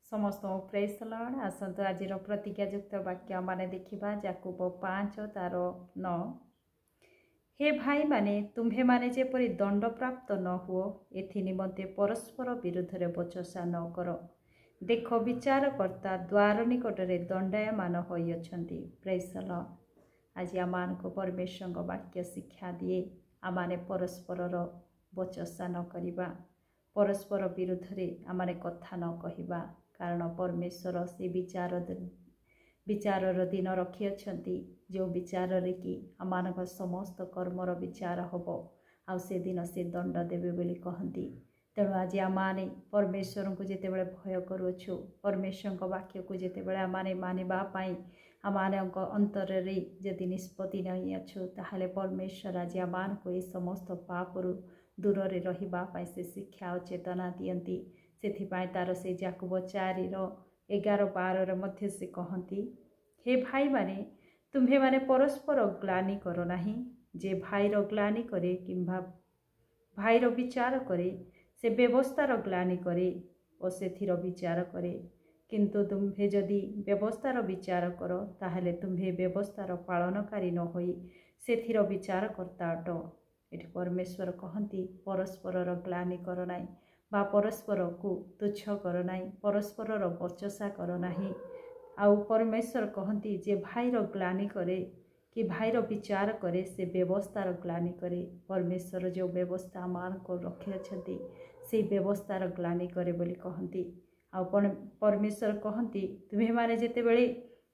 समस्त praise the Lord. आसतु आज प्रतिज्ञायुक्त वाक्य माने देखिबा याकूब 5 तार 9। हे भाई माने तुम्हे माने जेपरि दंड प्राप्त न हुओ एथि निमंते परस्पर विरुद्ध रे बचसा न कर। देख विचारकर्ता द्वार निकटरे दंडायमान होई अछंती। Praise the Lord. आज आमान को परमेश्वर वाक्य शिक्षा दिए आमाने परस्परर बचसा न करिबा, परस्पर विरुद्ध रे आमाने कथा न कहिबा, कारण परमेश्वर से विचारर दिन रखी अछंती जो विचार रे कि आमान समस्त कर्मर विचार हब आ से दिन से दंड देवे बोली कहती। तेणु आज आमाने परमेश्वर को जिते बड़े भय करुछु, परमेश्वर वाक्य को जिते बड़े आमाने मानिबा पाई आमाने अंतर रे यदि निष्पत्ति नहीं अच्छु ताहले परमेश्वर आज आमान को ये समस्त पापरु दूर रे रहिबा पाई से शिक्षा और चेतना दियंती। सेथिपाई तार से याकूब 4:11-12 मध्य से कहती, हे भाई माने तुम्हे माने परस्पर ग्लानि करो नाही। जे भाईर ग्लानि करे किंबा भाईर विचार करे से व्यवस्थार ग्लानि करे और सेथिर विचार करे, किंतु तुम्हे जदि व्यवस्थार विचार करो ताहले तुम्हे व्यवस्थार पालनकारी न होई सेथिर विचार करता अट। एठी परमेश्वर कहती परस्परर ग्लानि करो नाही बा परस्पर को तुच्छ कर नाही, परस्परर बचसा कर नाही। आउ परमेश्वर कहती जे भाईर ग्लानि करे कि भाईर विचार करे से व्यवस्थार ग्लानि करे। परमेश्वर जो व्यवस्था मान को रखी अछंती से व्यवस्थार ग्लानि करे बोली कहती। आउ परमेश्वर कहती तुम्हें माने जेतेबेले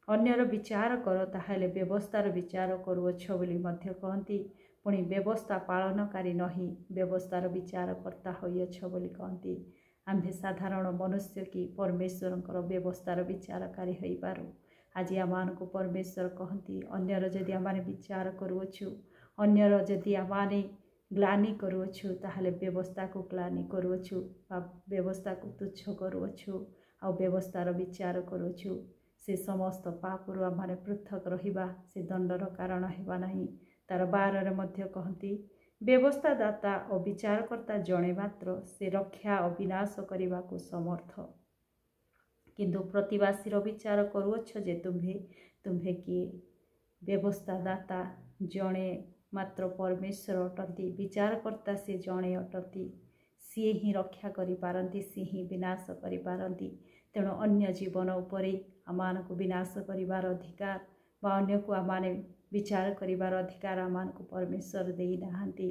अन्यर विचार कर ताहले व्यवस्थार विचार करुअछ बोली मध्य कहती। पुणी व्यवस्था पालनकारी नहीं व्यवस्थार विचार करता होइअछ बोली कहती। आम्भे साधारण मनुष्य कि परमेश्वर व्यवस्थार विचारकारी हो पारू। आज आमान को परमेश्वर कहती अन्यर जदि आमाने विचार करुअछु, अन्यर जदि आमाने ग्लानि करुअछु ताहले व्यवस्था को ग्लानि करुअछु बा व्यवस्था को तुच्छ करुअछु आ व्यवस्थार विचार करुअछु से समस्त पापरु आमाने पृथक रहिबा से दंडर कारण हेबा नाही। तार 12 मध्य कहती व्यवस्था दाता और विचारकर्ता जणे मात्र से रक्षा और विनाश करने को समर्थ, किंतु प्रतिवासीर विचार करुअछ जे तुम्हे किए। व्यवस्था दाता जणे मात्र परमेश्वर अटंती, विचारकर्ता से जणे अटंती, सी ही रक्षा करि पारंती, सी ही विनाश करि पारंती। तेणु अन्य जीवन उपरे आमान को विनाश करिवार अधिकार बा अन्य को आमाने विचार करिवार अधिकार आमान को परमेश्वर देई नाहांती।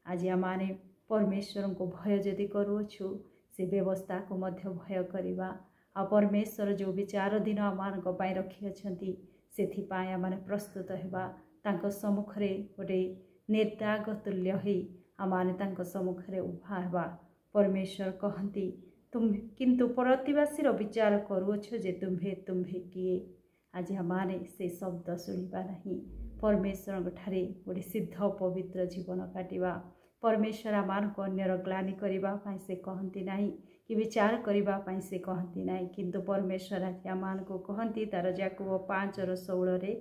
आज आमाने परमेश्वर को भय जदि करुअछु से व्यवस्था को मध्य भय करिबा आ परमेश्वर जो विचार दिन आमान को पाई रखी अछंती सेथिपाई आमाने प्रस्तुत हेबा तांको सम्मुखरे गोटे निर्दाग तुल्य होई आमाने तांको सम्मुखरे उभा हेबा। परमेश्वर कहती तुम किंतु प्रतिवासीर विचार करुअछ जे तुम्हे किए। आज आमाने से शब्द शुणिबा नहीं, परमेश्वर ठारे गोटे सिद्ध पवित्र जीवन काटिबा। परमेश्वर आमान को अन्यर ग्लानि करिबा पाई से कहती नहीं कि विचार करिबा पाई से कहती नहीं, किंतु परमेश्वर आज आमान को कहती तार याकूब 5:16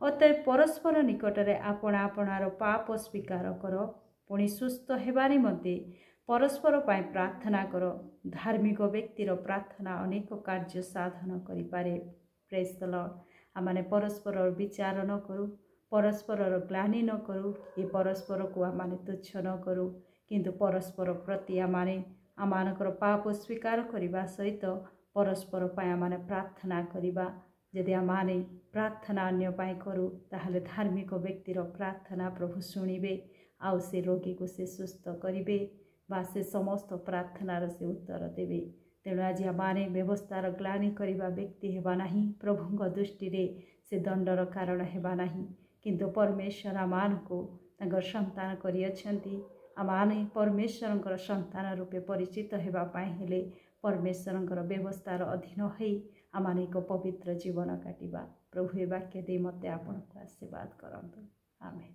अतएव परस्पर निकटरे आपणा आपणार पाप स्वीकार कर, पुणी सुस्थ हेबा निमंते परस्पर पाई प्रार्थना कर। धार्मिक व्यक्तिर प्रार्थना अनेक कार्य साधन करिपारे। Praise the Lord. आमाने परस्पर विचार न करू, परस्पर ग्लानि न करू, ये परस्पर को आमाने तुच्छ न करू, किंतु परस्पर प्रति आमाने आमानकर पाप स्वीकार करिबा सहित परस्पर पाई आमाने प्रार्थना करिबा। यदि आमाने प्रार्थना अन्य पाई करू ताहले धार्मिक व्यक्तिर प्रार्थना प्रभु शुणिबे आउ से रोगी को से सुस्थ करिबे बा से समस्त प्रार्थनार से उत्तर देवे। तेणु आज आमाने व्यवस्थार ग्लानि करिबा व्यक्ति हेबा नाही, प्रभुଙ୍କ दृष्टि से दंडर कारण हेबा नाही, किंतु परमेश्वर आमान को तांकर संतान करि अछंती। आमाने परमेश्वरंकर संतान रूपे परिचित हेबा पाई हेले परमेश्वरंकर व्यवस्थार अधीन होई आमाने एक पवित्र जीवन काटिबा। प्रभु ए वाक्य दे मते आपनको आशीर्वाद करंतु। आमेन।